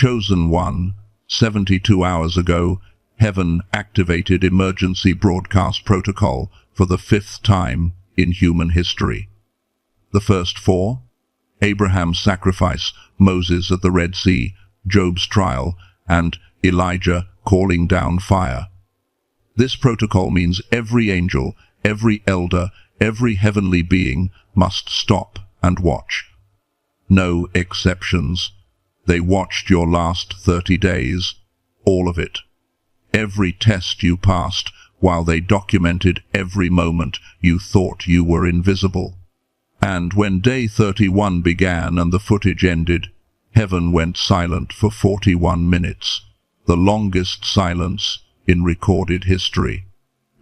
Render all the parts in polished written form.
Chosen one, 72 hours ago, heaven activated emergency broadcast protocol for the 5th time in human history. The first 4? Abraham's sacrifice, Moses at the Red Sea, Job's trial, and Elijah calling down fire. This protocol means every angel, every elder, every heavenly being must stop and watch. No exceptions. They watched your last 30 days, all of it. Every test you passed, while they documented every moment you thought you were invisible. And when day 31 began and the footage ended, heaven went silent for 41 minutes, the longest silence in recorded history,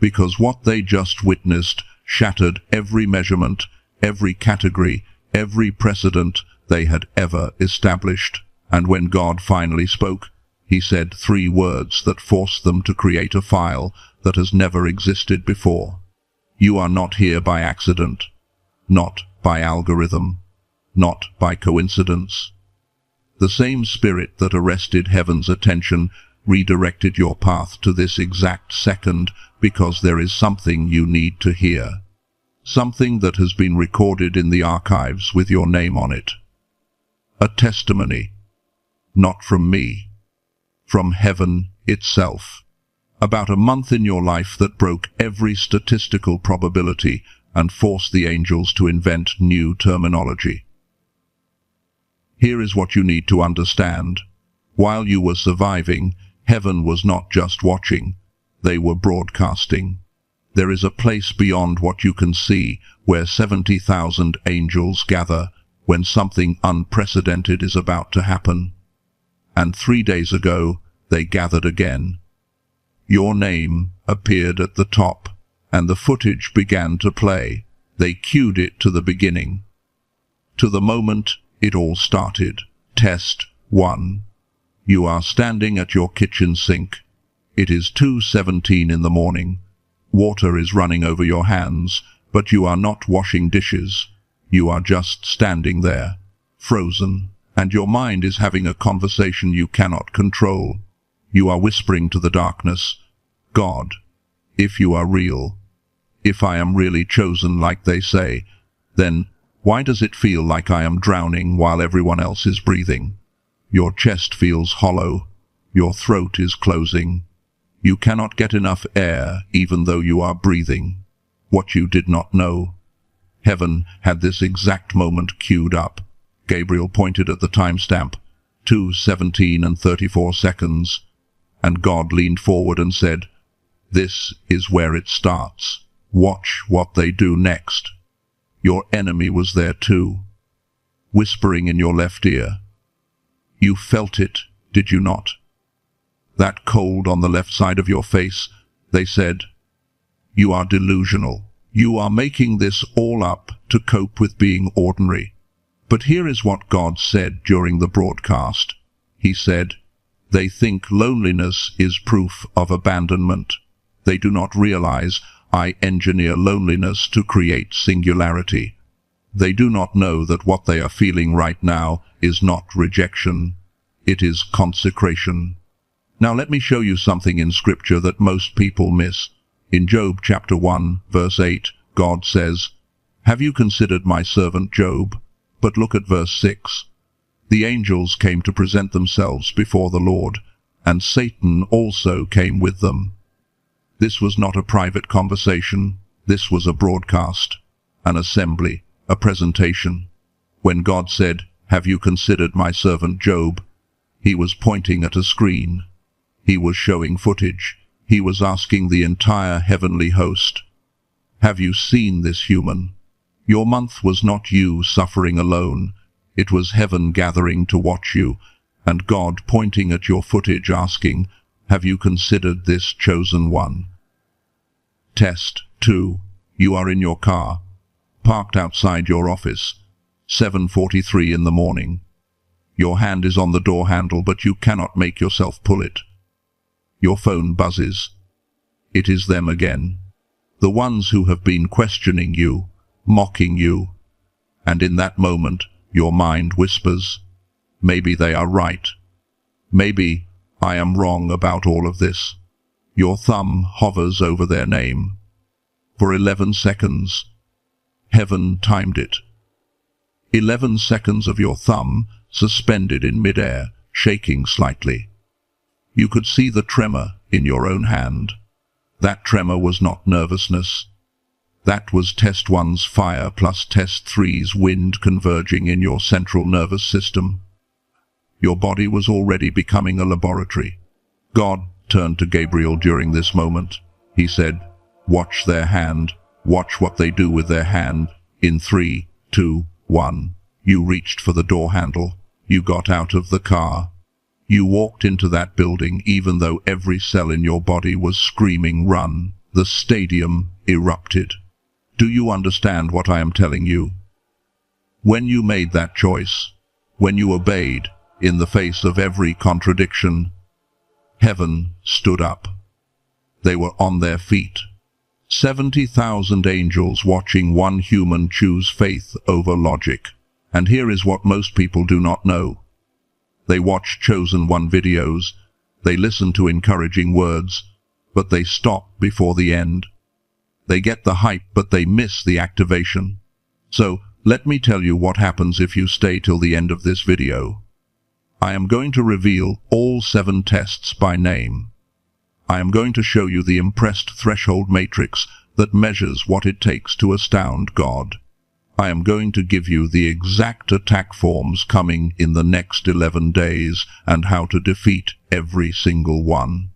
because what they just witnessed shattered every measurement, every category, every precedent they had ever established. And when God finally spoke, he said 3 words that forced them to create a file that has never existed before. You are not here by accident, not by algorithm, not by coincidence. The same spirit that arrested heaven's attention redirected your path to this exact second because there is something you need to hear. Something that has been recorded in the archives with your name on it. A testimony, not from me, from heaven itself, about a month in your life that broke every statistical probability and forced the angels to invent new terminology. Here is what you need to understand. While you were surviving, heaven was not just watching, they were broadcasting. There is a place beyond what you can see where 70,000 angels gather when something unprecedented is about to happen. And 3 days ago, they gathered again. Your name appeared at the top, and the footage began to play. They cued it to the beginning, to the moment it all started. Test 1. You are standing at your kitchen sink. It is 2:17 in the morning. Water is running over your hands, but you are not washing dishes. You are just standing there, frozen, and your mind is having a conversation you cannot control. You are whispering to the darkness, God, if you are real, if I am really chosen like they say, then why does it feel like I am drowning while everyone else is breathing? Your chest feels hollow. Your throat is closing. You cannot get enough air even though you are breathing. What you did not know. Heaven had this exact moment queued up. Gabriel pointed at the timestamp, 2:17 and 34 seconds, and God leaned forward and said, this is where it starts. Watch what they do next. Your enemy was there too, whispering in your left ear. You felt it, did you not? That cold on the left side of your face. They said, you are delusional. You are making this all up to cope with being ordinary. But here is what God said during the broadcast. He said, they think loneliness is proof of abandonment. They do not realize I engineer loneliness to create singularity. They do not know that what they are feeling right now is not rejection. It is consecration. Now let me show you something in Scripture that most people miss. In Job chapter 1, verse 8, God says, have you considered my servant Job? But look at verse 6. The angels came to present themselves before the Lord, and Satan also came with them. This was not a private conversation. This was a broadcast, an assembly, a presentation. When God said, have you considered my servant Job? He was pointing at a screen. He was showing footage. He was asking the entire heavenly host, have you seen this human? Your month was not you suffering alone. It was heaven gathering to watch you, and God pointing at your footage asking, have you considered this chosen one? Test 2. You are in your car, parked outside your office, 7:43 in the morning. Your hand is on the door handle, but you cannot make yourself pull it. Your phone buzzes. It is them again, the ones who have been questioning you, mocking you. And in that moment, your mind whispers, maybe they are right. Maybe I am wrong about all of this. Your thumb hovers over their name. For 11 seconds. Heaven timed it. 11 seconds of your thumb suspended in midair, shaking slightly. You could see the tremor in your own hand. That tremor was not nervousness. That was test 1's fire plus test 3's wind converging in your central nervous system. Your body was already becoming a laboratory. God turned to Gabriel during this moment. He said, "Watch their hand. Watch what they do with their hand. In 3, 2, 1. You reached for the door handle. You got out of the car. You walked into that building even though every cell in your body was screaming, 'Run!' The stadium erupted. Do you understand what I am telling you? When you made that choice, when you obeyed, in the face of every contradiction, heaven stood up. They were on their feet. 70,000 angels watching one human choose faith over logic. And here is what most people do not know. They watch Chosen One videos, they listen to encouraging words, but they stop before the end. They get the hype, but they miss the activation. So, let me tell you what happens if you stay till the end of this video. I am going to reveal all 7 tests by name. I am going to show you the impressed threshold matrix that measures what it takes to astound God. I am going to give you the exact attack forms coming in the next 11 days and how to defeat every single one.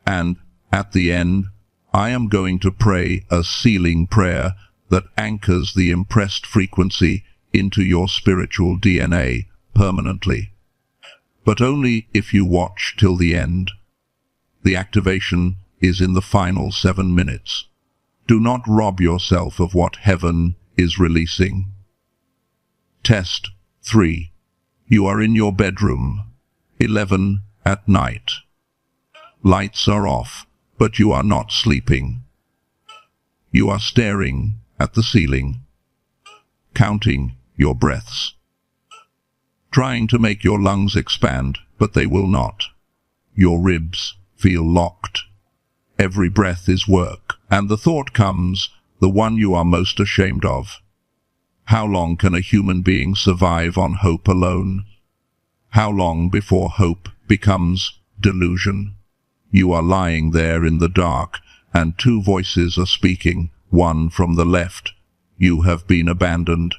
And, at the end, I am going to pray a sealing prayer that anchors the impressed frequency into your spiritual DNA permanently. But only if you watch till the end. The activation is in the final 7 minutes. Do not rob yourself of what heaven is releasing. Test 3. You are in your bedroom. 11 at night. Lights are off, but you are not sleeping. You are staring at the ceiling, counting your breaths, trying to make your lungs expand, but they will not. Your ribs feel locked. Every breath is work, and the thought comes, the one you are most ashamed of. How long can a human being survive on hope alone? How long before hope becomes delusion? You are lying there in the dark, and 2 voices are speaking, one from the left. You have been abandoned.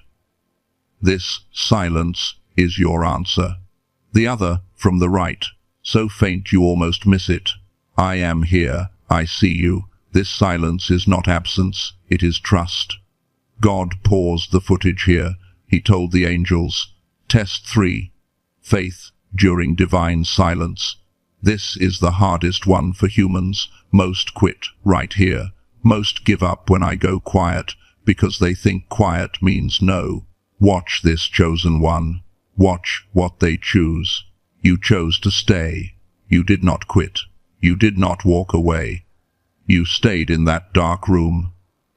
This silence is your answer. The other from the right, so faint you almost miss it. I am here, I see you. This silence is not absence, it is trust. God paused the footage here. He told the angels, Test 3. Faith during divine silence. This is the hardest one for humans. Most quit right here. Most give up when I go quiet, because they think quiet means no. Watch this chosen one. Watch what they choose. You chose to stay. You did not quit. You did not walk away. You stayed in that dark room,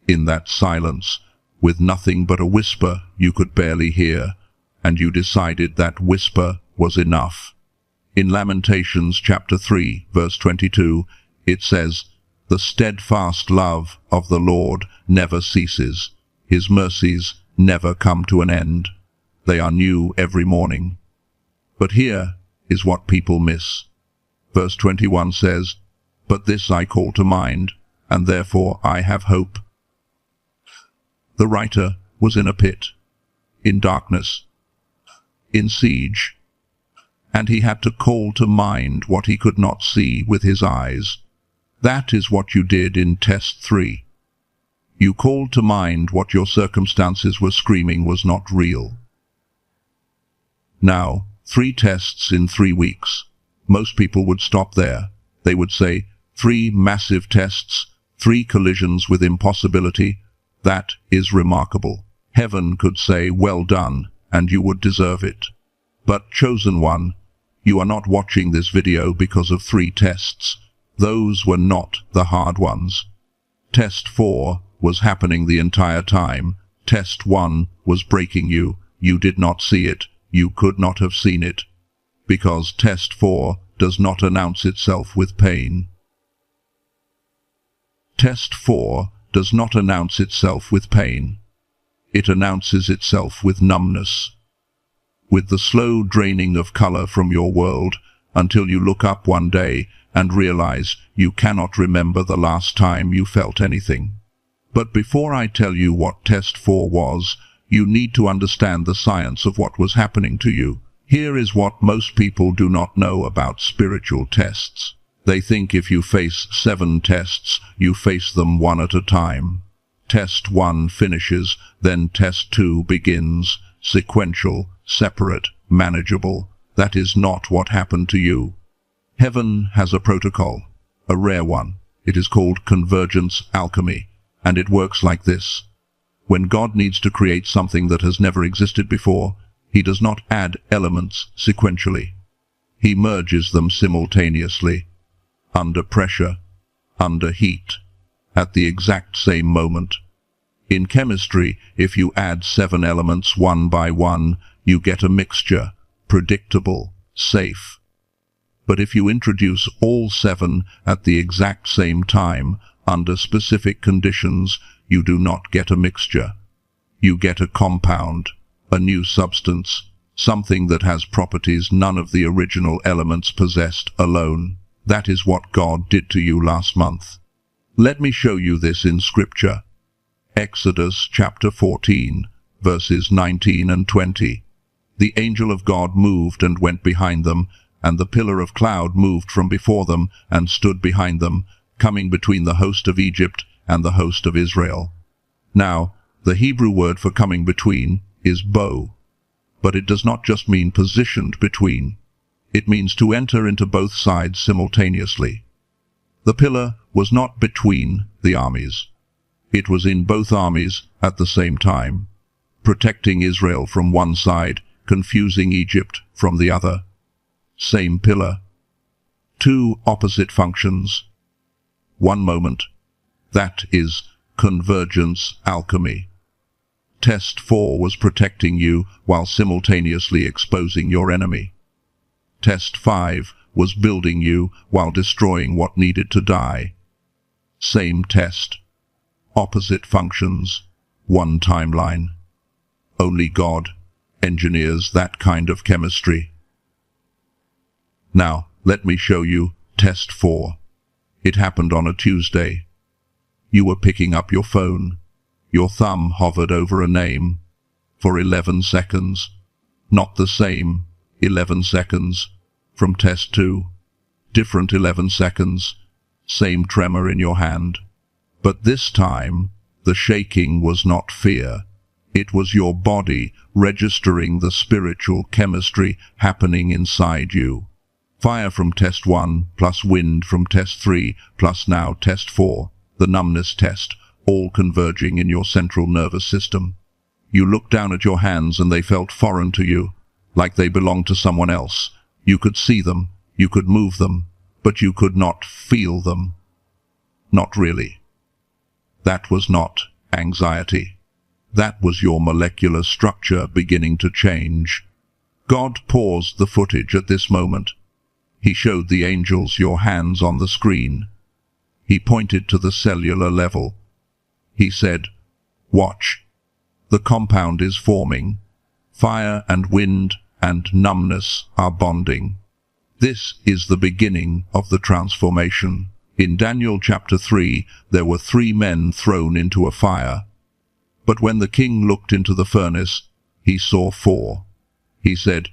in that silence, with nothing but a whisper you could barely hear, and you decided that whisper was enough. In Lamentations chapter 3, verse 22, it says, "The steadfast love of the Lord never ceases. His mercies never come to an end. They are new every morning." But here is what people miss. Verse 21 says, "But this I call to mind, and therefore I have hope." The writer was in a pit, in darkness, in siege, and he had to call to mind what he could not see with his eyes. That is what you did in test 3. You called to mind what your circumstances were screaming was not real. Now, 3 tests in 3 weeks. Most people would stop there. They would say, 3 massive tests, 3 collisions with impossibility. That is remarkable. Heaven could say, well done, and you would deserve it. But, chosen one, you are not watching this video because of 3 tests. Those were not the hard ones. Test 4 was happening the entire time. Test 1 was breaking you. You did not see it. You could not have seen it. Because test 4 does not announce itself with pain. Test 4 does not announce itself with pain. It announces itself with numbness, with the slow draining of color from your world until you look up one day and realize you cannot remember the last time you felt anything. But before I tell you what test 4 was, you need to understand the science of what was happening to you. Here is what most people do not know about spiritual tests. They think if you face 7 tests, you face them one at a time. Test 1 finishes, then test 2 begins, sequential, separate, manageable. That is not what happened to you. Heaven has a protocol, a rare one. It is called Convergence alchemy, and it works like this. When God needs to create something that has never existed before, He does not add elements sequentially. He merges them simultaneously, under pressure, under heat, at the exact same moment. In chemistry, if you add 7 elements one by one, you get a mixture, predictable, safe. But if you introduce all 7 at the exact same time, under specific conditions, you do not get a mixture. You get a compound, a new substance, something that has properties none of the original elements possessed alone. That is what God did to you last month. Let me show you this in Scripture. Exodus chapter 14, verses 19 and 20. The angel of God moved and went behind them, and the pillar of cloud moved from before them and stood behind them, coming between the host of Egypt and the host of Israel. Now, the Hebrew word for coming between is bow, but it does not just mean positioned between. It means to enter into both sides simultaneously. The pillar was not between the armies. It was in both armies at the same time, protecting Israel from one side, confusing Egypt from the other. Same pillar. 2 opposite functions. One moment. That is convergence alchemy. Test 4 was protecting you while simultaneously exposing your enemy. Test 5 was building you while destroying what needed to die. Same test. Opposite functions. One timeline. Only God engineers that kind of chemistry. Now, let me show you test 4. It happened on a Tuesday. You were picking up your phone. Your thumb hovered over a name for 11 seconds. Not the same 11 seconds from test 2. Different 11 seconds. Same tremor in your hand. But this time, the shaking was not fear. It was your body registering the spiritual chemistry happening inside you. Fire from test 1, plus wind from test 3, plus now test 4, the numbness test, all converging in your central nervous system. You looked down at your hands and they felt foreign to you, like they belonged to someone else. You could see them, you could move them, but you could not feel them. Not really. That was not anxiety. That was your molecular structure beginning to change. God paused the footage at this moment. He showed the angels your hands on the screen. He pointed to the cellular level. He said, "Watch. The compound is forming. Fire and wind and numbness are bonding." This is the beginning of the transformation. In Daniel chapter 3, there were 3 men thrown into a fire. But when the king looked into the furnace, he saw 4. He said,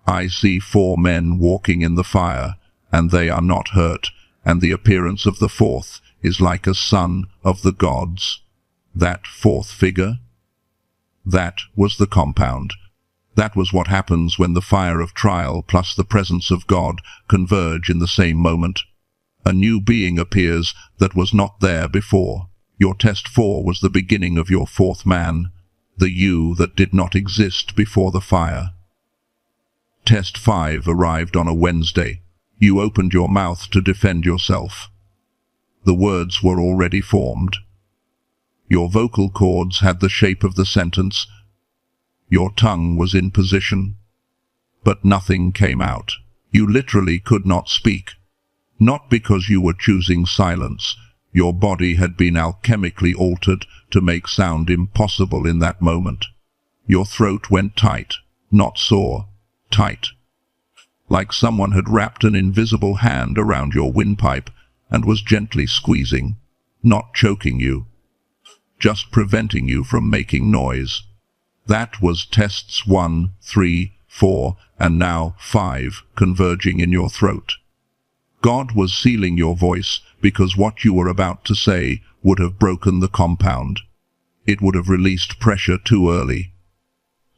"I see 4 men walking in the fire, and they are not hurt, and the appearance of the 4th is like a son of the gods." That 4th figure? That was the compound. That was what happens when the fire of trial plus the presence of God converge in the same moment. A new being appears that was not there before. Your test 4 was the beginning of your 4th man, the you that did not exist before the fire. Test 5 arrived on a Wednesday. You opened your mouth to defend yourself. The words were already formed. Your vocal cords had the shape of the sentence. Your tongue was in position. but nothing came out. You literally could not speak. Not because you were choosing silence. Your body had been alchemically altered to make sound impossible in that moment. Your throat went tight, not sore, tight. Like someone had wrapped an invisible hand around your windpipe and was gently squeezing, not choking you, just preventing you from making noise. That was tests 1, 3, 4, and now 5 converging in your throat. God was sealing your voice because what you were about to say would have broken the compound. It would have released pressure too early.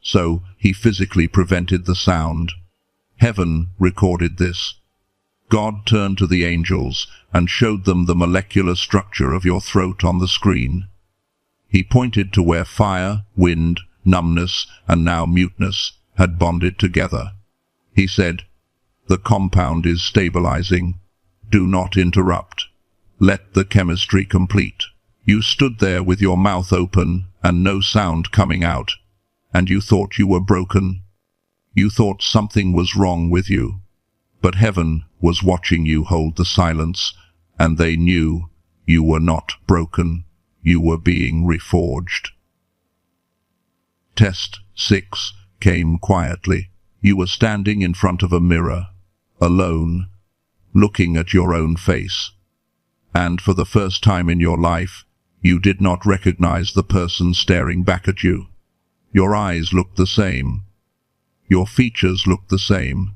So he physically prevented the sound. Heaven recorded this. God turned to the angels and showed them the molecular structure of your throat on the screen. He pointed to where fire, wind, numbness, and now muteness had bonded together. He said, "The compound is stabilizing. Do not interrupt. Let the chemistry complete." You stood there with your mouth open and no sound coming out, and you thought you were broken. You thought something was wrong with you. But heaven was watching you hold the silence, and they knew you were not broken. You were being reforged. Test 6 came quietly. You were standing in front of a mirror, alone, looking at your own face. And for the first time in your life, you did not recognize the person staring back at you. Your eyes looked the same. Your features looked the same.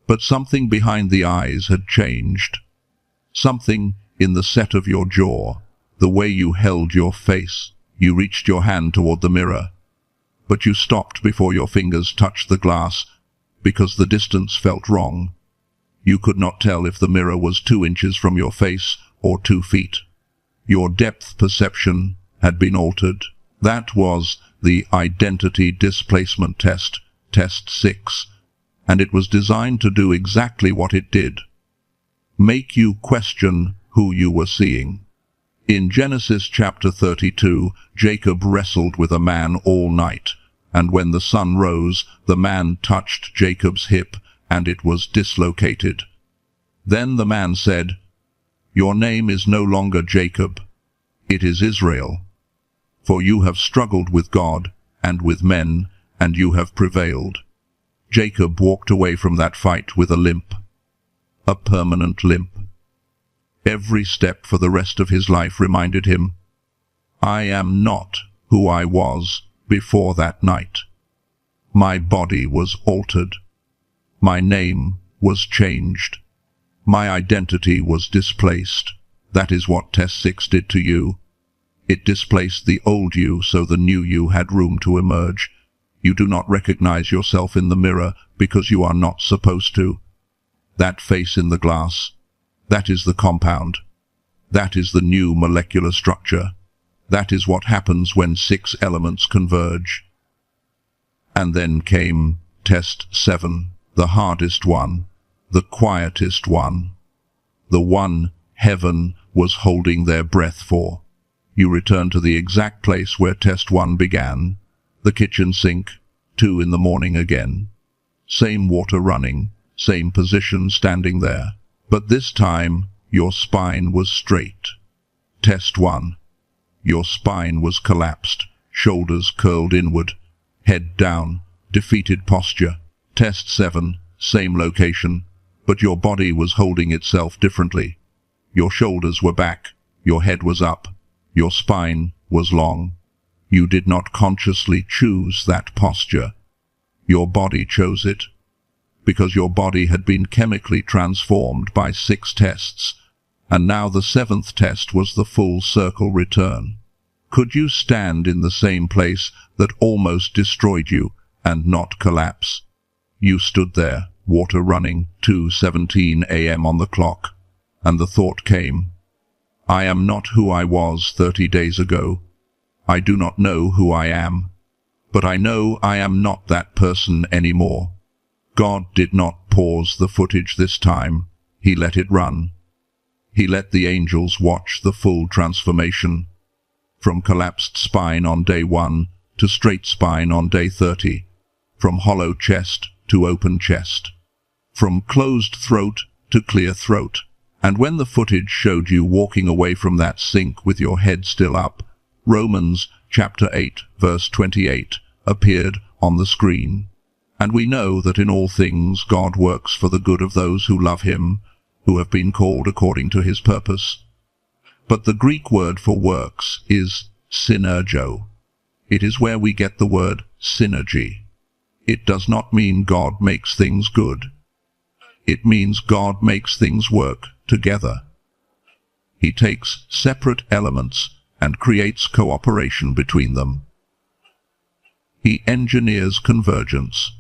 But something behind the eyes had changed. Something in the set of your jaw, the way you held your face. You reached your hand toward the mirror, but you stopped before your fingers touched the glass because the distance felt wrong. You could not tell if the mirror was 2 inches from your face or 2 feet. Your depth perception had been altered. That was the identity displacement test, test 6, and it was designed to do exactly what it did. Make you question who you were seeing. In Genesis chapter 32, Jacob wrestled with a man all night, and when the sun rose, the man touched Jacob's hip, and it was dislocated. Then the man said, "Your name is no longer Jacob, it is Israel. For you have struggled with God and with men, and you have prevailed." Jacob walked away from that fight with a limp, a permanent limp. Every step for the rest of his life reminded him, "I am not who I was before that night. My body was altered. My name was changed. My identity was displaced." That is what Test 6 did to you. It displaced the old you so the new you had room to emerge. You do not recognize yourself in the mirror because you are not supposed to. That face in the glass, that is the compound. That is the new molecular structure. That is what happens when 6 elements converge. And then came Test 7, the hardest one, the quietest one, the one heaven was holding their breath for. You return to the exact place where Test 1 began, the kitchen sink, 2 in the morning again. Same water running, same position standing there. But this time, your spine was straight. Test 1. Your spine was collapsed, shoulders curled inward, head down, defeated posture. Test 7, same location, but your body was holding itself differently. Your shoulders were back, your head was up, your spine was long. You did not consciously choose that posture. Your body chose it, because your body had been chemically transformed by 6 tests, and now the 7th test was the full circle return. Could you stand in the same place that almost destroyed you and not collapse? You stood there, water running, 2:17 a.m. on the clock, and the thought came, "I am not who I was 30 days ago. I do not know who I am, but I know I am not that person anymore." God did not pause the footage this time. He let it run. He let the angels watch the full transformation, from collapsed spine on day 1 to straight spine on day 30, from hollow chest to open chest, from closed throat to clear throat. And when the footage showed you walking away from that sink with your head still up, Romans chapter 8, verse 28 appeared on the screen. And we know that in all things God works for the good of those who love him, who have been called according to his purpose. But the Greek word for works is synergo. It is where we get the word synergy. It does not mean God makes things good. It means God makes things work together. He takes separate elements and creates cooperation between them. He engineers convergence.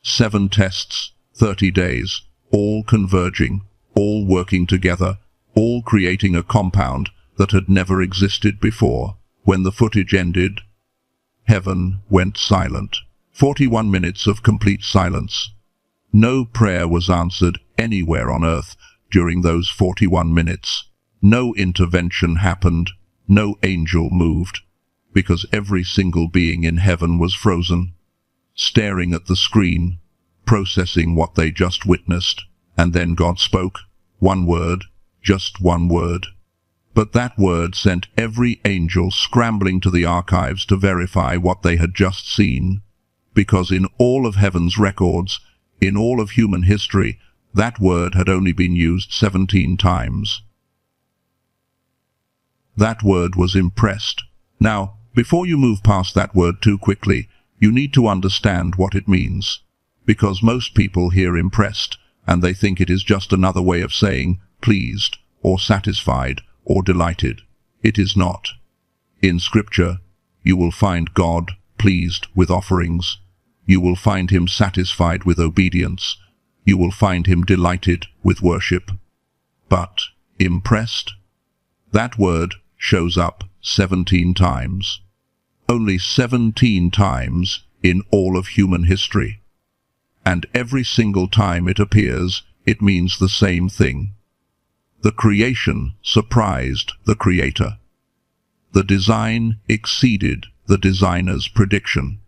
7 tests, 30 days, all converging, all working together, all creating a compound that had never existed before. When the footage ended, heaven went silent. 41 minutes of complete silence. No prayer was answered anywhere on earth during those 41 minutes. No intervention happened. No angel moved, because every single being in heaven was frozen, staring at the screen, processing what they just witnessed. And then God spoke. One word, just one word. But that word sent every angel scrambling to the archives to verify what they had just seen, because in all of heaven's records, in all of human history, that word had only been used 17 times. That word was impressed. Now, before you move past that word too quickly, you need to understand what it means, because most people hear impressed, and they think it is just another way of saying pleased, or satisfied, or delighted. It is not. In Scripture, you will find God pleased with offerings. You will find him satisfied with obedience. You will find him delighted with worship. But impressed? That word shows up 17 times. Only 17 times in all of human history. And every single time it appears, it means the same thing. The creation surprised the Creator. The design exceeded the designer's prediction.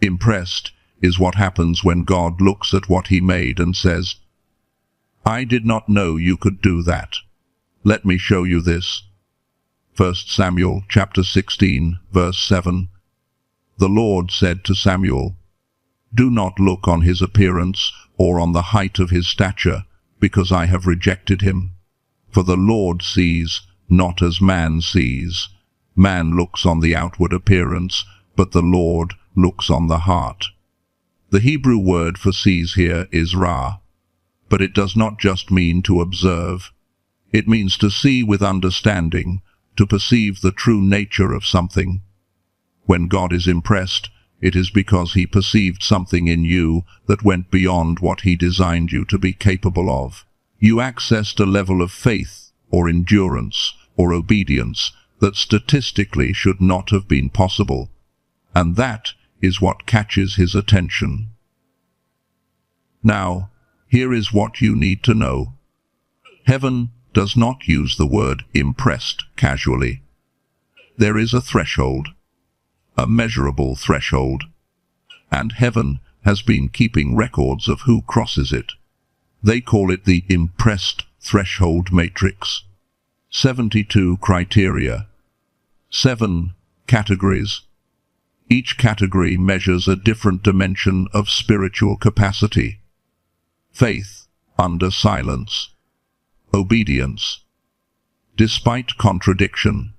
Impressed is what happens when God looks at what he made and says, "I did not know you could do that. Let me show you this." 1 Samuel chapter 16, verse 7. The Lord said to Samuel, "Do not look on his appearance or on the height of his stature, because I have rejected him. For the Lord sees not as man sees. Man looks on the outward appearance, but the Lord looks on the heart." The Hebrew word for sees here is ra, but it does not just mean to observe. It means to see with understanding, to perceive the true nature of something. When God is impressed, it is because he perceived something in you that went beyond what he designed you to be capable of. You accessed a level of faith, or endurance, or obedience that statistically should not have been possible. And that is what catches his attention. Now, here is what you need to know. Heaven does not use the word impressed casually. There is a threshold, a measurable threshold, and heaven has been keeping records of who crosses it. They call it the impressed threshold matrix. 72 criteria, 7 categories. Each category measures a different dimension of spiritual capacity. Faith under silence. Obedience, despite contradiction.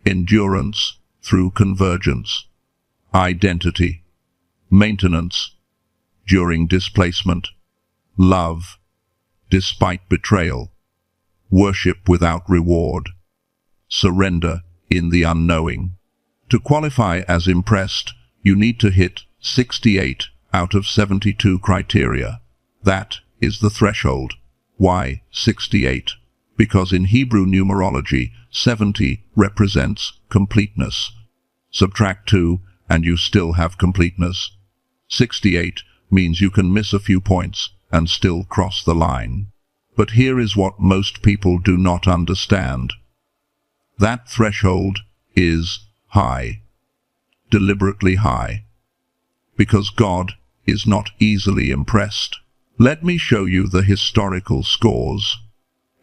Endurance through convergence. Identity. Maintenance during displacement. Love despite betrayal. Worship without reward. Surrender in the unknowing. To qualify as impressed, you need to hit 68 out of 72 criteria. That is the threshold. Why 68? Because in Hebrew numerology, 70 represents completeness. Subtract 2 and you still have completeness. 68 means you can miss a few points and still cross the line. But here is what most people do not understand. That threshold is high, deliberately high, because God is not easily impressed. Let me show you the historical scores.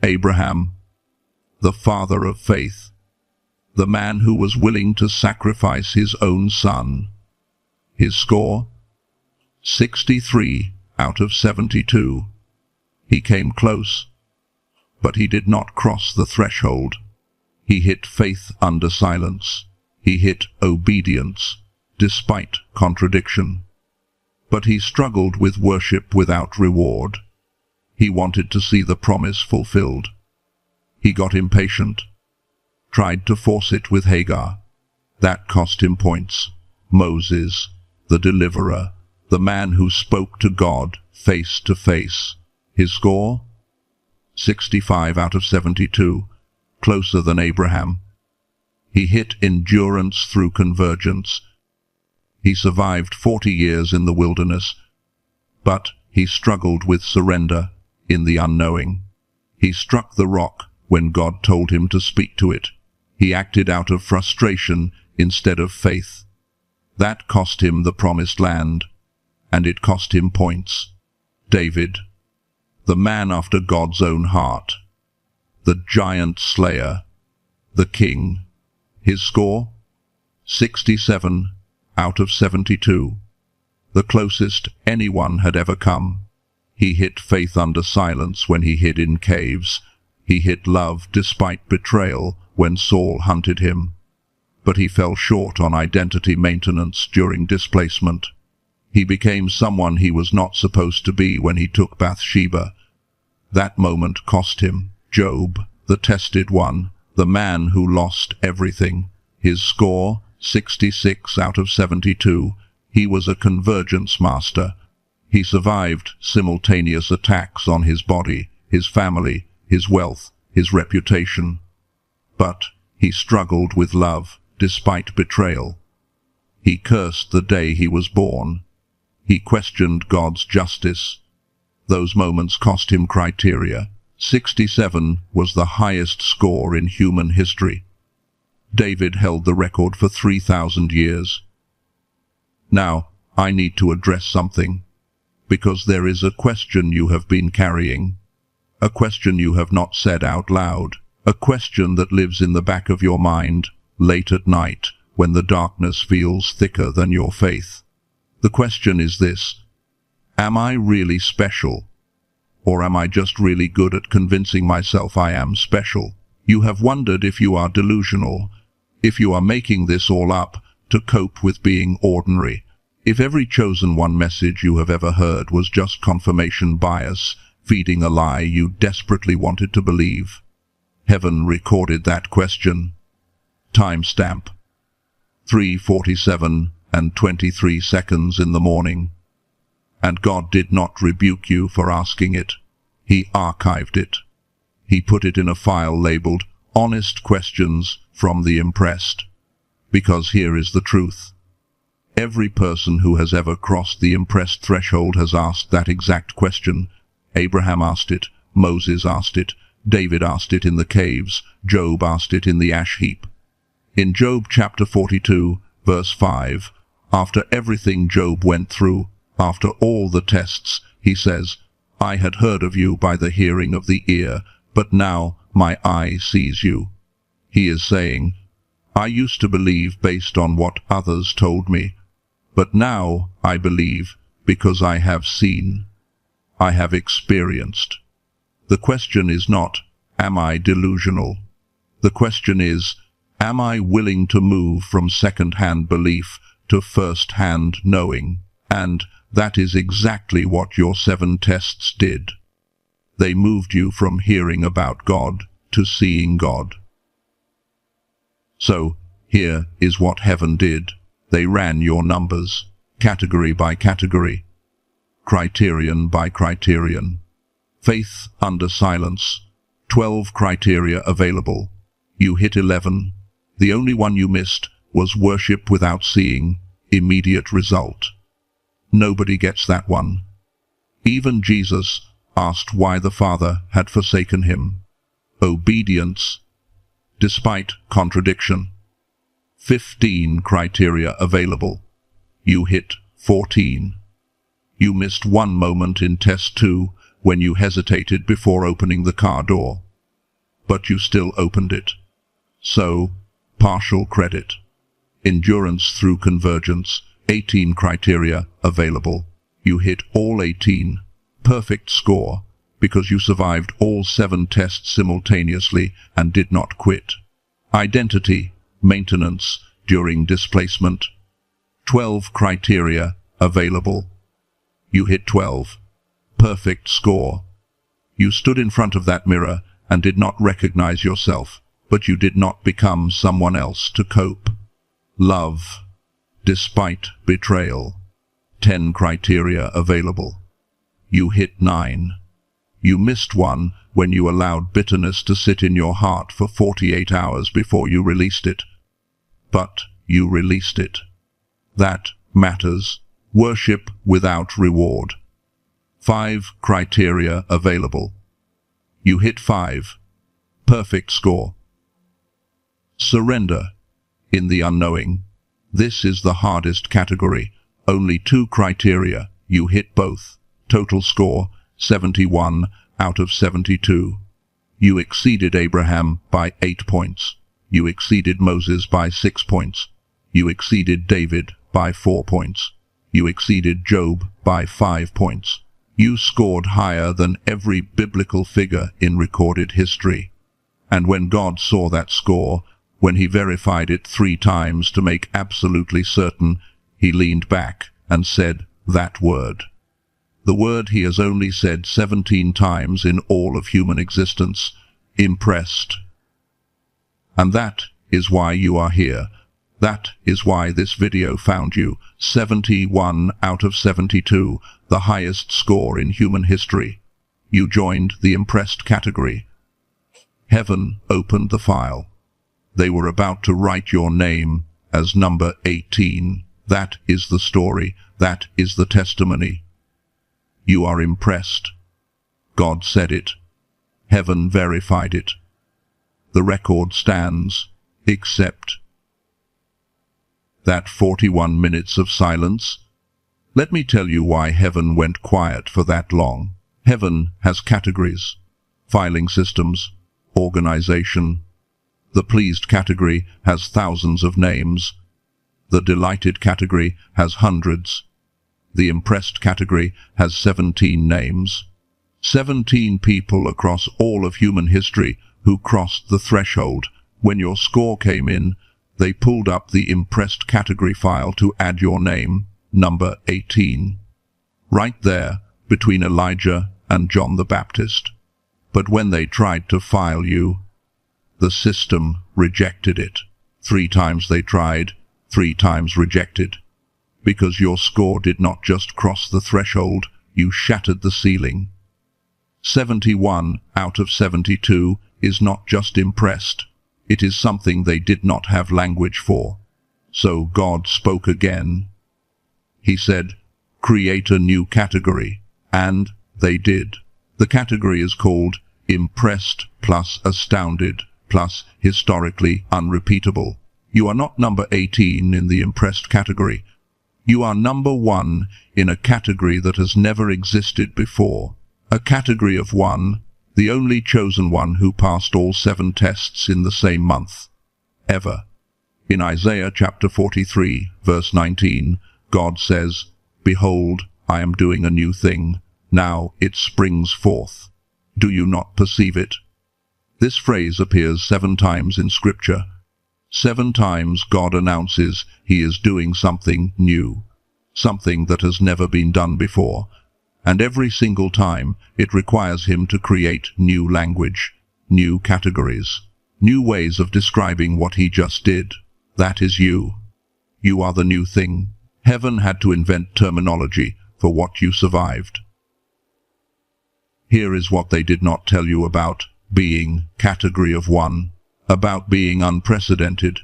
Abraham, the father of faith, the man who was willing to sacrifice his own son. His score? 63 out of 72. He came close, but he did not cross the threshold. He hit faith under silence. He hit obedience, despite contradiction. But he struggled with worship without reward. He wanted to see the promise fulfilled. He got impatient, tried to force it with Hagar. That cost him points. Moses, the deliverer, the man who spoke to God face to face. His score? 65 out of 72, closer than Abraham. He hit endurance through convergence. He survived 40 years in the wilderness, but he struggled with surrender in the unknowing. He struck the rock when God told him to speak to it. He acted out of frustration instead of faith. That cost him the promised land, and it cost him points. David, the man after God's own heart, the giant slayer, the king. His score? 67 out of 72, the closest anyone had ever come. He hit faith under silence when he hid in caves. He hit love despite betrayal when Saul hunted him. But he fell short on identity maintenance during displacement. He became someone he was not supposed to be when he took Bathsheba. That moment cost him. Job, the tested one, the man who lost everything. His score? 66 out of 72. He was a convergence master. He survived simultaneous attacks on his body, his family, his wealth, his reputation. But he struggled with love, despite betrayal. He cursed the day he was born. He questioned God's justice. Those moments cost him criteria. 67 was the highest score in human history. David held the record for 3,000 years. Now, I need to address something, because there is a question you have been carrying, a question you have not said out loud, a question that lives in the back of your mind, late at night, when the darkness feels thicker than your faith. The question is this: am I really special? Or am I just really good at convincing myself I am special? You have wondered if you are delusional, if you are making this all up to cope with being ordinary, if every chosen one message you have ever heard was just confirmation bias, feeding a lie you desperately wanted to believe. Heaven recorded that question. Timestamp: 3:47 and 23 seconds in the morning. And God did not rebuke you for asking it. He archived it. He put it in a file labeled Honest Questions from the Impressed. Because here is the truth. Every person who has ever crossed the impressed threshold has asked that exact question. Abraham asked it, Moses asked it, David asked it in the caves, Job asked it in the ash heap. In Job chapter 42, verse 5, after everything Job went through, after all the tests, he says, I had heard of you by the hearing of the ear, but now my eye sees you. He is saying, I used to believe based on what others told me, but now I believe because I have seen. I have experienced. The question is not, am I delusional? The question is, am I willing to move from second-hand belief to first-hand knowing? And that is exactly what your 7 tests did. They moved you from hearing about God to seeing God. So, here is what heaven did. They ran your numbers, category by category, criterion by criterion. Faith under silence, 12 criteria available. You hit 11. The only one you missed was worship without seeing, immediate result. Nobody gets that one. Even Jesus asked why the Father had forsaken him. Obedience, despite contradiction. 15 criteria available. You hit 14. You missed one moment in test 2 when you hesitated before opening the car door. But you still opened it. So, partial credit. Endurance through convergence, 18 criteria available. You hit all 18. Perfect score, because you survived all 7 tests simultaneously and did not quit. Identity, maintenance, during displacement. 12 criteria available. You hit 12. Perfect score. You stood in front of that mirror and did not recognize yourself, but you did not become someone else to cope. Love, despite betrayal. 10 criteria available. You hit 9. You missed one when you allowed bitterness to sit in your heart for 48 hours before you released it. But you released it. That matters. Worship without reward. 5 criteria available. You hit 5. Perfect score. Surrender. In the unknowing. This is the hardest category. Only 2 criteria. You hit both. Total score, 71 out of 72. You exceeded Abraham by 8 points. You exceeded Moses by 6 points. You exceeded David by 4 points. You exceeded Job by 5 points. You scored higher than every biblical figure in recorded history. And when God saw that score, when he verified it 3 times to make absolutely certain, he leaned back and said that word. The word he has only said 17 times in all of human existence, impressed. And that is why you are here. That is why this video found you. 71 out of 72, the highest score in human history. You joined the impressed category. Heaven opened the file. They were about to write your name as number 18. That is the story. That is the testimony. You are impressed. God said it. Heaven verified it. The record stands, except that 41 minutes of silence. Let me tell you why heaven went quiet for that long. Heaven has categories, filing systems, organization. The pleased category has thousands of names. The delighted category has hundreds. The impressed category has 17 names. 17 people across all of human history who crossed the threshold. When your score came in, they pulled up the impressed category file to add your name, number 18. Right there, between Elijah and John the Baptist. But when they tried to file you, the system rejected it. 3 times they tried, 3 times rejected. Because your score did not just cross the threshold, you shattered the ceiling. 71 out of 72 is not just impressed. It is something they did not have language for. So God spoke again. He said, create a new category. And they did. The category is called impressed plus astounded plus historically unrepeatable. You are not number 18 in the impressed category. You are number 1 in a category that has never existed before. A category of 1, the only chosen one who passed all 7 tests in the same month. Ever. In Isaiah chapter 43, verse 19, God says, Behold, I am doing a new thing. Now it springs forth. Do you not perceive it? This phrase appears 7 times in Scripture. 7 times God announces he is doing something new, something that has never been done before, and every single time it requires him to create new language, new categories, new ways of describing what he just did. That is you. You are the new thing. Heaven had to invent terminology for what you survived. Here is what they did not tell you about being category of 1, about being unprecedented,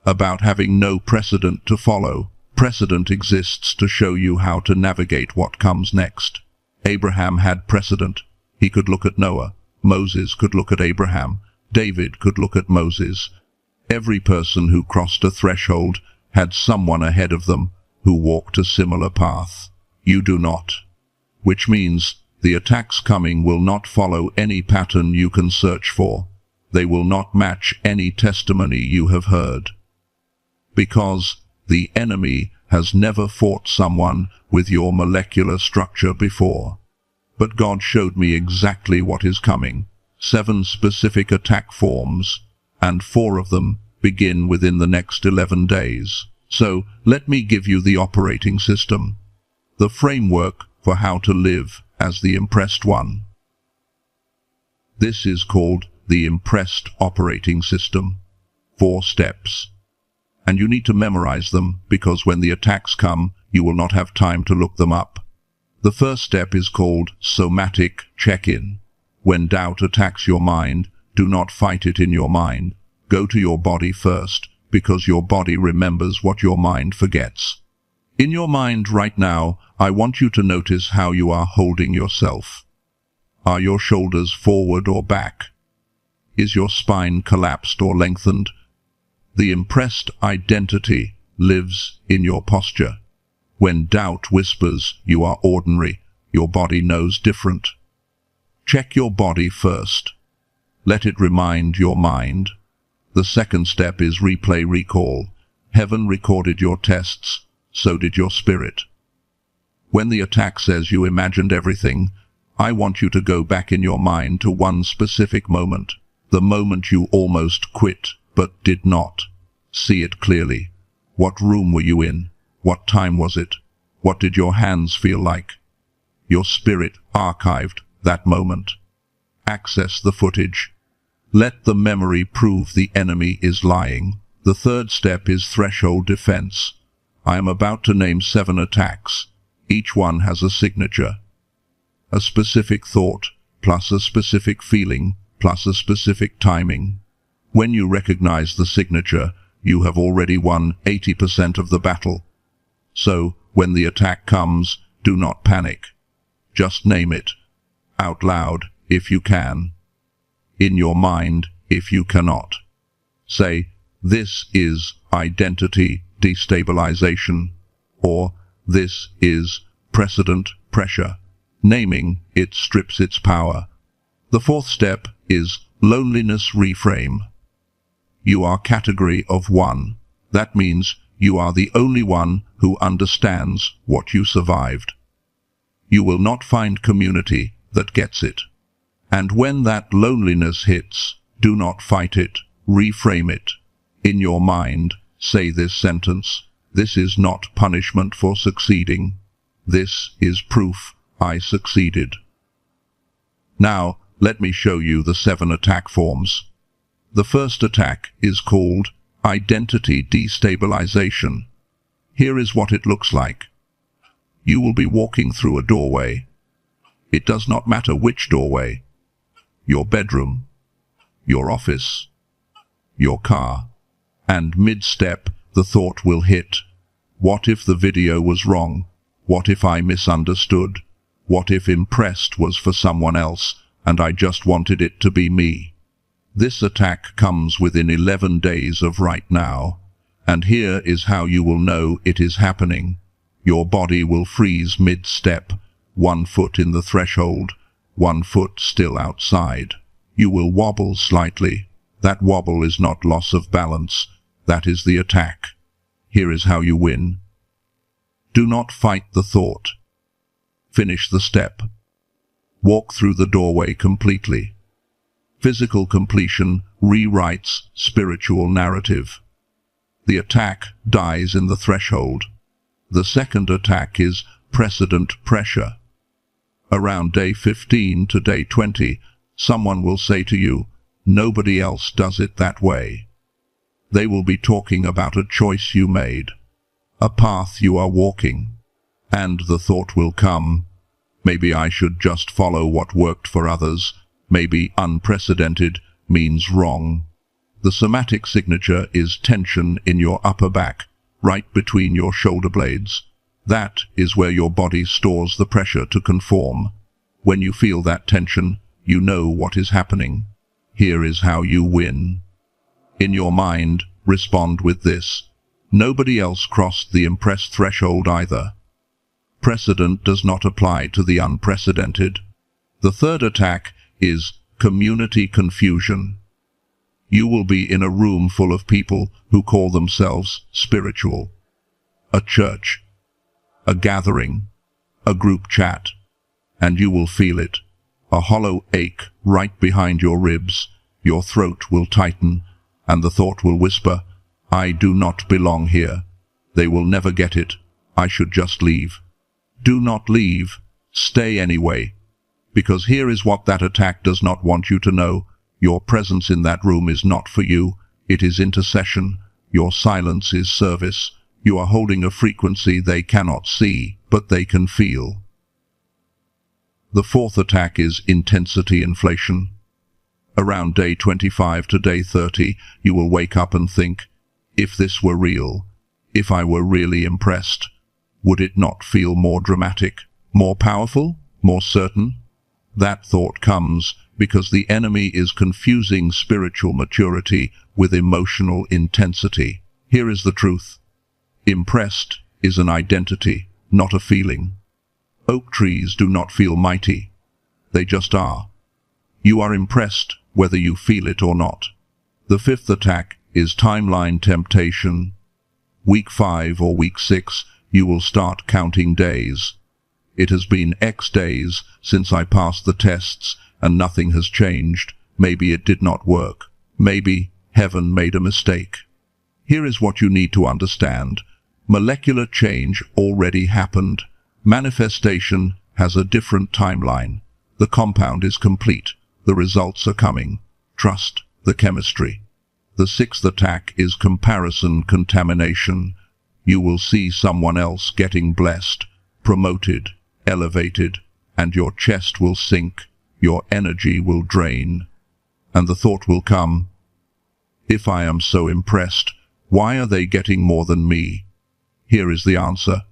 about having no precedent to follow. Precedent exists to show you how to navigate what comes next. Abraham had precedent. He could look at Noah. Moses could look at Abraham. David could look at Moses. Every person who crossed a threshold had someone ahead of them who walked a similar path. You do not. Which means the attacks coming will not follow any pattern you can search for. They will not match any testimony you have heard. Because the enemy has never fought someone with your molecular structure before. But God showed me exactly what is coming. 7 specific attack forms, and 4 of them begin within the next 11 days. So, let me give you the operating system. The framework for how to live as the impressed one. This is called the impressed operating system. 4 steps. And you need to memorize them, because when the attacks come, you will not have time to look them up. The first step is called somatic check-in. When doubt attacks your mind, do not fight it in your mind. Go to your body first, because your body remembers what your mind forgets. In your mind right now, I want you to notice how you are holding yourself. Are your shoulders forward or back? Is your spine collapsed or lengthened? The impressed identity lives in your posture. When doubt whispers you are ordinary, your body knows different. Check your body first. Let it remind your mind. The second step is replay recall. Heaven recorded your tests, so did your spirit. When the attack says you imagined everything, I want you to go back in your mind to one specific moment. The moment you almost quit, but did not. See it clearly. What room were you in? What time was it? What did your hands feel like? Your spirit archived that moment. Access the footage. Let the memory prove the enemy is lying. The third step is threshold defense. I am about to name 7 attacks. Each one has a signature. A specific thought, plus a specific feeling, plus a specific timing. When you recognize the signature, you have already won 80% of the battle. So, when the attack comes, do not panic. Just name it. Out loud, if you can. In your mind, if you cannot. Say, this is identity destabilization, or this is precedent pressure. Naming it strips its power. The fourth step is loneliness reframe. You are category of 1. That means you are the only one who understands what you survived. You will not find community that gets it. And when that loneliness hits, do not fight it, reframe it. In your mind, say this sentence: this is not punishment for succeeding. This is proof I succeeded. Now, let me show you the 7 attack forms. The first attack is called identity destabilization. Here is what it looks like. You will be walking through a doorway. It does not matter which doorway. Your bedroom, your office, your car, and mid-step the thought will hit. What if the video was wrong? What if I misunderstood? What if impressed was for someone else and I just wanted it to be me? This attack comes within 11 days of right now, and here is how you will know it is happening. Your body will freeze mid-step, 1 foot in the threshold, 1 foot still outside. You will wobble slightly. That wobble is not loss of balance. That is the attack. Here is how you win. Do not fight the thought. Finish the step. Walk through the doorway completely. Physical completion rewrites spiritual narrative. The attack dies in the threshold. The second attack is precedent pressure. Around day 15 to day 20, someone will say to you, nobody else does it that way. They will be talking about a choice you made, a path you are walking, and the thought will come, maybe I should just follow what worked for others. Maybe unprecedented means wrong. The somatic signature is tension in your upper back, right between your shoulder blades. That is where your body stores the pressure to conform. When you feel that tension, you know what is happening. Here is how you win. In your mind, respond with this: nobody else crossed the impressed threshold either. Precedent does not apply to the unprecedented. The third attack is community confusion. You will be in a room full of people who call themselves spiritual. A church, a gathering, a group chat, and you will feel it. A hollow ache right behind your ribs. Your throat will tighten, and the thought will whisper, "I do not belong here. They will never get it. I should just leave." Do not leave. Stay anyway. Because here is what that attack does not want you to know. Your presence in that room is not for you. It is intercession. Your silence is service. You are holding a frequency they cannot see, but they can feel. The fourth attack is intensity inflation. Around day 25 to day 30, you will wake up and think, if this were real, if I were really impressed, would it not feel more dramatic, more powerful, more certain? That thought comes because the enemy is confusing spiritual maturity with emotional intensity. Here is the truth. Impressed is an identity, not a feeling. Oak trees do not feel mighty. They just are. You are impressed whether you feel it or not. The fifth attack is timeline temptation. Week 5 or week 6, you will start counting days. It has been X days since I passed the tests and nothing has changed. Maybe it did not work. Maybe heaven made a mistake. Here is what you need to understand. Molecular change already happened. Manifestation has a different timeline. The compound is complete. The results are coming. Trust the chemistry. The sixth attack is comparison contamination. You will see someone else getting blessed, promoted, elevated, and your chest will sink, your energy will drain, and the thought will come, if I am so impressed, why are they getting more than me? Here is the answer.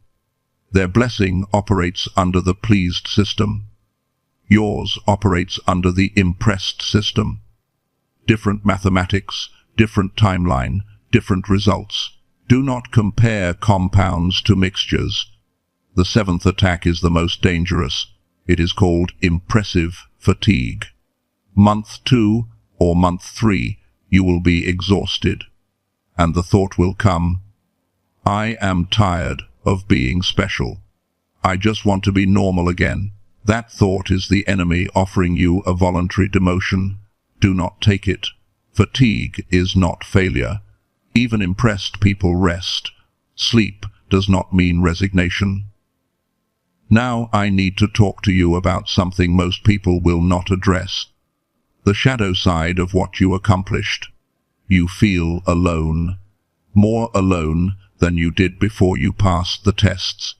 Their blessing operates under the pleased system. Yours operates under the impressed system. Different mathematics, different timeline, different results. Do not compare compounds to mixtures. The seventh attack is the most dangerous. It is called impressive fatigue. Month 2 or month 3, you will be exhausted, and the thought will come, I am tired of being special. I just want to be normal again. That thought is the enemy offering you a voluntary demotion. Do not take it. Fatigue is not failure. Even impressed people rest. Sleep does not mean resignation. Now I need to talk to you about something most people will not address. The shadow side of what you accomplished. You feel alone. More alone than you did before you passed the tests.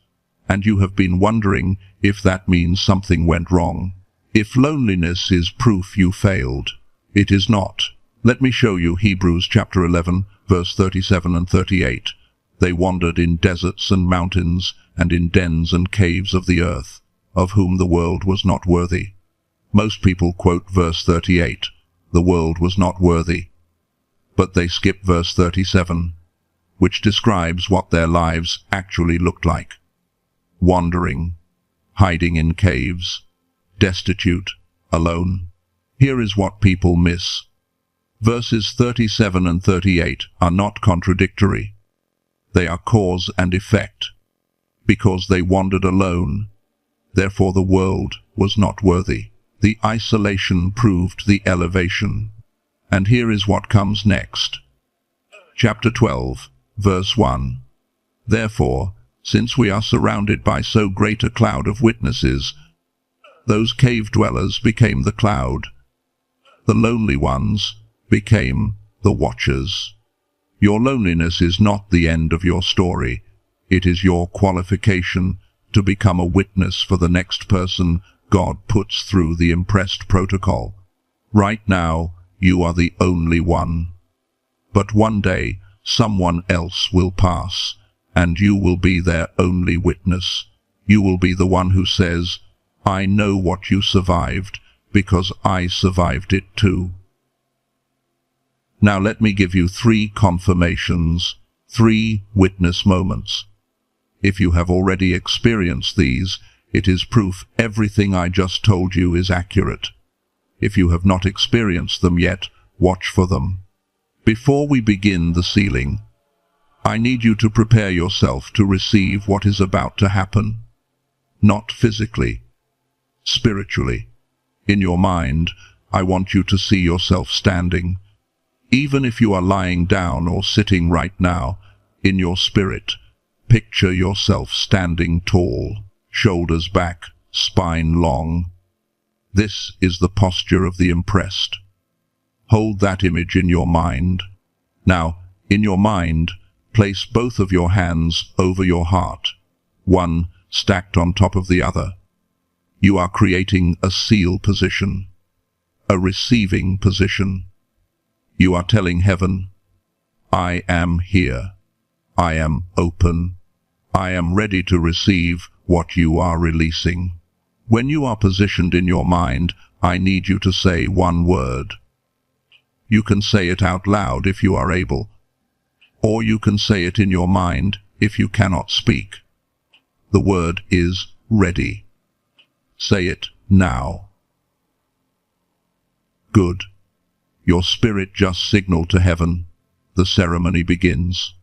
And you have been wondering if that means something went wrong. If loneliness is proof you failed, it is not. Let me show you Hebrews chapter 11, verse 37 and 38. They wandered in deserts and mountains, and in dens and caves of the earth, of whom the world was not worthy. Most people quote verse 38, the world was not worthy. But they skip verse 37, which describes what their lives actually looked like. Wandering, hiding in caves, destitute, alone. Here is what people miss. Verses 37 and 38 are not contradictory. They are cause and effect. Because they wandered alone, therefore the world was not worthy. The isolation proved the elevation. And here is what comes next. Chapter 12, verse 1. Therefore, since we are surrounded by so great a cloud of witnesses, those cave dwellers became the cloud. The lonely ones became the watchers. Your loneliness is not the end of your story. It is your qualification to become a witness for the next person God puts through the impressed protocol. Right now, you are the only one. But one day, someone else will pass, and you will be their only witness. You will be the one who says, I know what you survived, because I survived it too. Now let me give you 3 confirmations, 3 witness moments. If you have already experienced these, it is proof everything I just told you is accurate. If you have not experienced them yet, watch for them. Before we begin the sealing, I need you to prepare yourself to receive what is about to happen. Not physically, spiritually. In your mind, I want you to see yourself standing. Even if you are lying down or sitting right now, in your spirit, picture yourself standing tall, shoulders back, spine long. This is the posture of the impressed. Hold that image in your mind. Now, in your mind, place both of your hands over your heart, one stacked on top of the other. You are creating a seal position, a receiving position. You are telling heaven, I am here. I am open. I am ready to receive what you are releasing. When you are positioned in your mind, I need you to say one word. You can say it out loud if you are able, or you can say it in your mind if you cannot speak. The word is ready. Say it now. Good. Your spirit just signaled to heaven. The ceremony begins.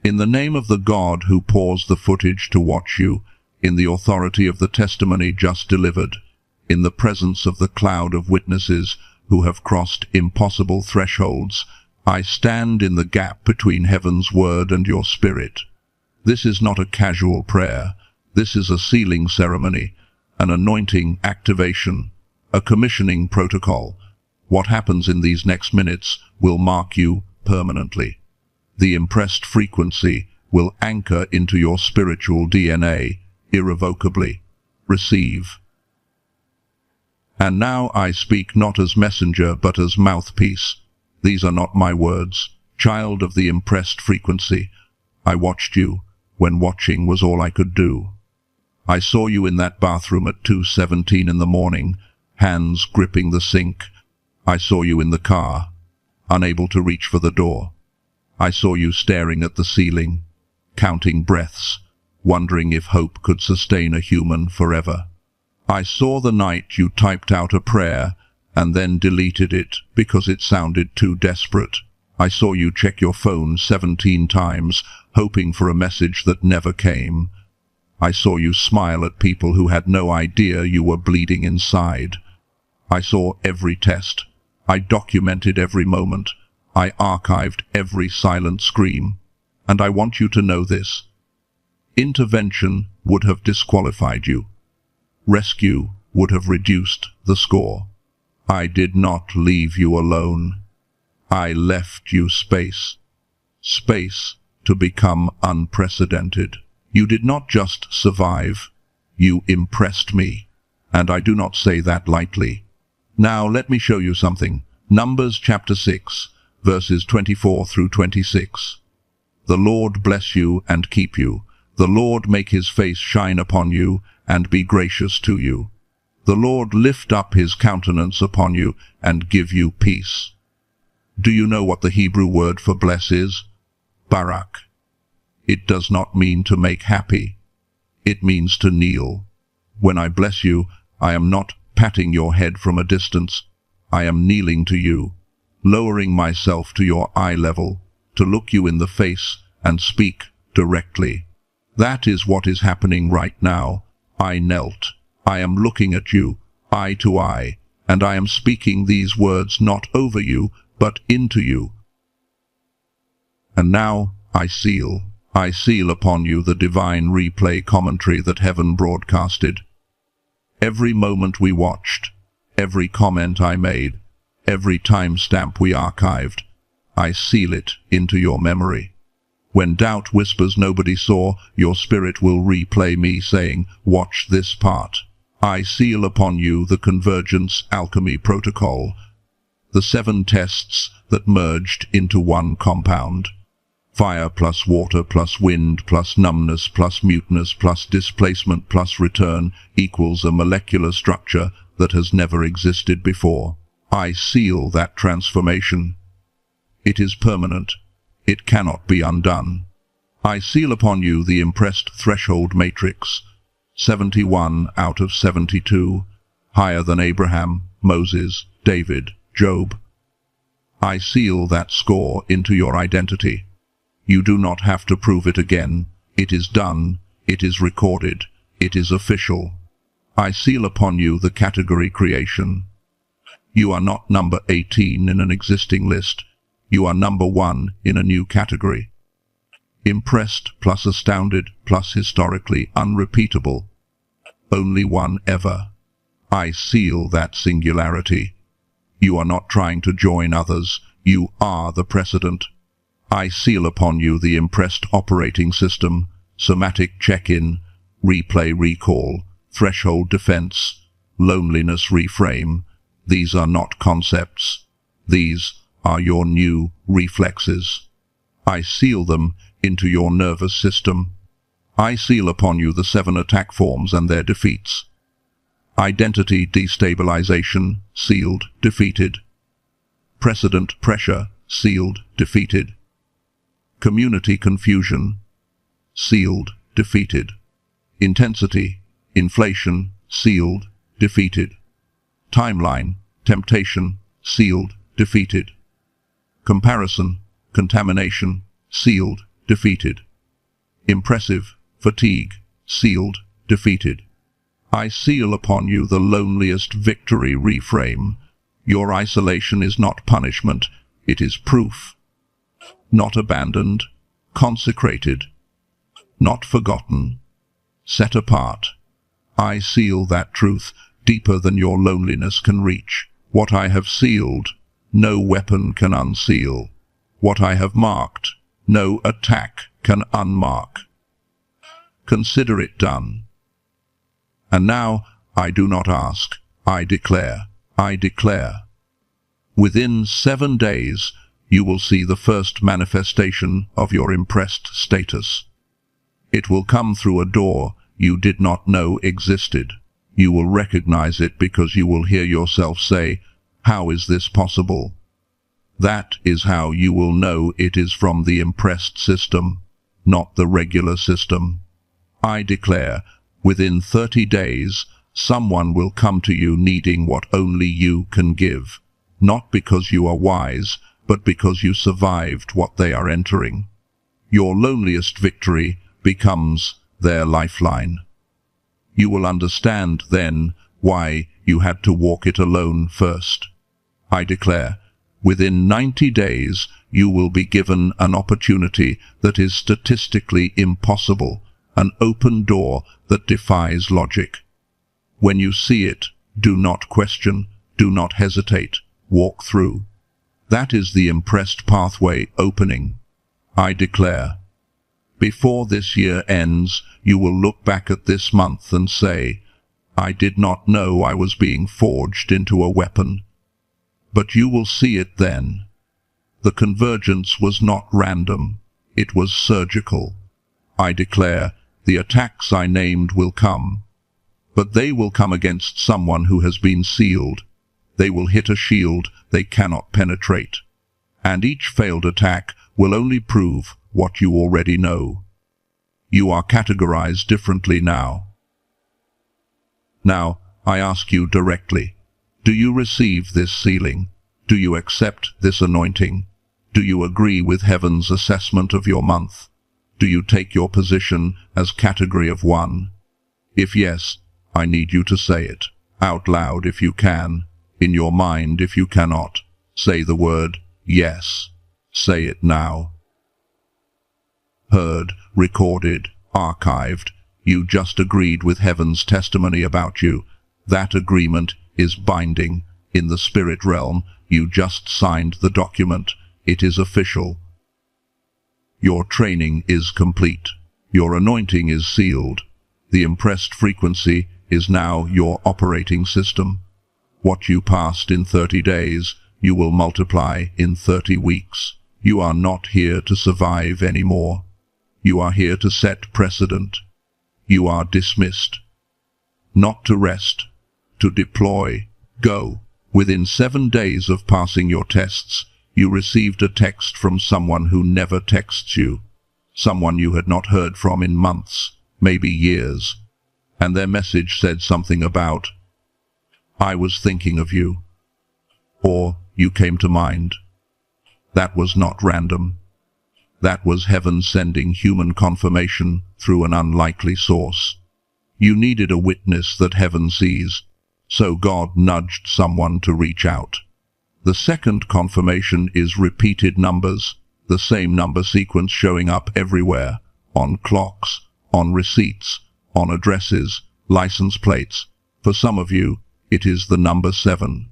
In the name of the God who paused the footage to watch you, in the authority of the testimony just delivered, in the presence of the cloud of witnesses who have crossed impossible thresholds, I stand in the gap between heaven's word and your spirit. This is not a casual prayer. This is a sealing ceremony, an anointing activation, a commissioning protocol. What happens in these next minutes will mark you permanently. The impressed frequency will anchor into your spiritual DNA irrevocably. Receive. And now I speak not as messenger but as mouthpiece. These are not my words. Child of the impressed frequency, I watched you when watching was all I could do. I saw you in that bathroom at 2:17 in the morning, hands gripping the sink. I saw you in the car, unable to reach for the door. I saw you staring at the ceiling, counting breaths, wondering if hope could sustain a human forever. I saw the night you typed out a prayer and then deleted it because it sounded too desperate. I saw you check your phone 17 times, hoping for a message that never came. I saw you smile at people who had no idea you were bleeding inside. I saw every test. I documented every moment. I archived every silent scream. And I want you to know this. Intervention would have disqualified you. Rescue would have reduced the score. I did not leave you alone. I left you space. Space to become unprecedented. You did not just survive. You impressed me. And I do not say that lightly. Now let me show you something. Numbers chapter 6, verses 24 through 26. The Lord bless you and keep you. The Lord make his face shine upon you and be gracious to you. The Lord lift up his countenance upon you and give you peace. Do you know what the Hebrew word for bless is? Barak. It does not mean to make happy. It means to kneel. When I bless you, I am not patting your head from a distance. I am kneeling to you, lowering myself to your eye level, to look you in the face and speak directly. That is what is happening right now. I knelt. I am looking at you, eye to eye, and I am speaking these words not over you, but into you. And now I seal. I seal upon you the divine replay commentary that heaven broadcasted. Every moment we watched, every comment I made, every timestamp we archived, I seal it into your memory. When doubt whispers nobody saw, your spirit will replay me saying, watch this part. I seal upon you the Convergence alchemy protocol, the 7 tests that merged into one compound. Fire plus water plus wind plus numbness plus muteness plus displacement plus return equals a molecular structure that has never existed before. I seal that transformation. It is permanent. It cannot be undone. I seal upon you the impressed threshold matrix, 71 out of 72, higher than Abraham, Moses, David, Job. I seal that score into your identity. You do not have to prove it again. It is done. It is recorded. It is official. I seal upon you the category creation. You are not number 18 in an existing list. You are number 1 in a new category. Impressed plus astounded plus historically unrepeatable. Only one ever. I seal that singularity. You are not trying to join others. You are the precedent. I seal upon you the impressed operating system, somatic check-in, replay recall, threshold defense, loneliness reframe. These are not concepts. These are your new reflexes. I seal them into your nervous system. I seal upon you the 7 attack forms and their defeats. Identity destabilization, sealed, defeated. Precedent pressure, sealed, defeated. Community confusion, sealed, defeated. Intensity, inflation, sealed, defeated. Timeline, temptation, sealed, defeated. Comparison, contamination, sealed, defeated. Impressive, fatigue, sealed, defeated. I seal upon you the loneliest victory reframe. Your isolation is not punishment, it is proof. Not abandoned, consecrated, not forgotten, set apart. I seal that truth deeper than your loneliness can reach. What I have sealed, no weapon can unseal. What I have marked, no attack can unmark. Consider it done. And now I do not ask, I declare, I declare. Within 7 days, you will see the first manifestation of your impressed status. It will come through a door you did not know existed. You will recognize it because you will hear yourself say, "How is this possible?" That is how you will know it is from the impressed system, not the regular system. I declare, within 30 days, someone will come to you needing what only you can give, not because you are wise, but because you survived what they are entering. Your loneliest victory becomes their lifeline. You will understand then why you had to walk it alone first. I declare, within 90 days you will be given an opportunity that is statistically impossible, an open door that defies logic. When you see it, do not question, do not hesitate, walk through. That is the impressed pathway opening. I declare, before this year ends, you will look back at this month and say, I did not know I was being forged into a weapon. But you will see it then. The convergence was not random, it was surgical. I declare, the attacks I named will come. But they will come against someone who has been sealed. They will hit a shield they cannot penetrate. And each failed attack will only prove what you already know. You are categorized differently now. Now, I ask you directly, do you receive this sealing? Do you accept this anointing? Do you agree with heaven's assessment of your month? Do you take your position as category of 1? If yes, I need you to say it, out loud if you can, in your mind if you cannot. Say the word, yes. Say it now. Heard, recorded, archived. You just agreed with heaven's testimony about you. That agreement is binding. In the spirit realm, you just signed the document. It is official. Your training is complete. Your anointing is sealed. The impressed frequency is now your operating system. What you passed in 30 days, you will multiply in 30 weeks. You are not here to survive anymore. You are here to set precedent. You are dismissed. Not to rest, to deploy. Go. Within 7 days of passing your tests, you received a text from someone who never texts you. someone you had not heard from in months, maybe years, and their message said something about, "I was thinking of you," or "You came to mind." That was not random. That was heaven sending human confirmation through an unlikely source. You needed a witness that heaven sees, so God nudged someone to reach out. The second confirmation is repeated numbers, the same number sequence showing up everywhere, on clocks, on receipts, on addresses, license plates. For some of you, it is the number 7.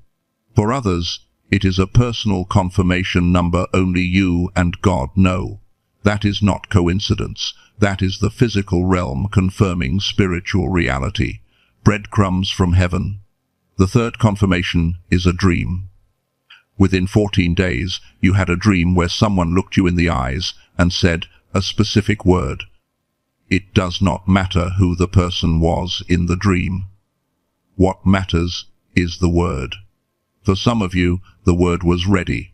For others, it is a personal confirmation number only you and God know. That is not coincidence. That is the physical realm confirming spiritual reality. Breadcrumbs from heaven. The third confirmation is a dream. Within 14 days, you had a dream where someone looked you in the eyes and said a specific word. It does not matter who the person was in the dream. What matters is the word. For some of you, the word was ready.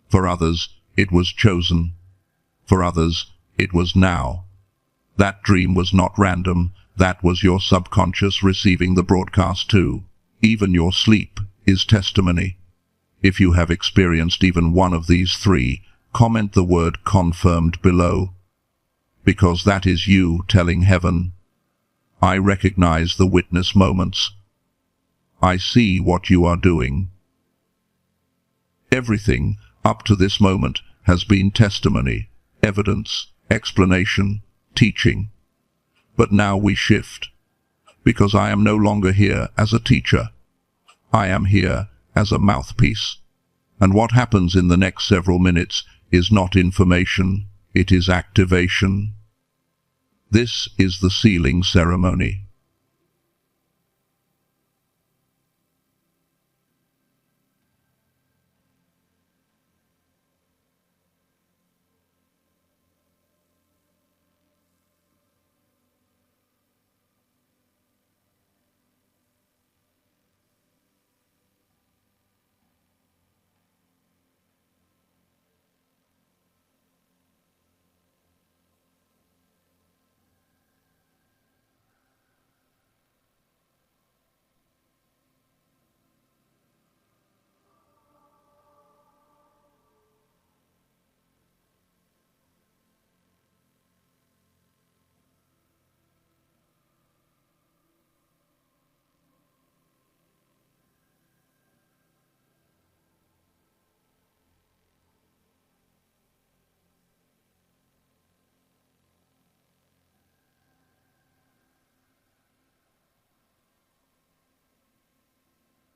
For others, it was chosen. For others, it was now. That dream was not random. That was your subconscious receiving the broadcast too. Even your sleep is testimony. If you have experienced even one of these 3, comment the word confirmed below, because that is you telling heaven, I recognize the witness moments. I see what you are doing. Everything up to this moment has been testimony, evidence, explanation, teaching. But now we shift, because I am no longer here as a teacher. I am here as a mouthpiece. And what happens in the next several minutes is not information, it is activation. This is the sealing ceremony.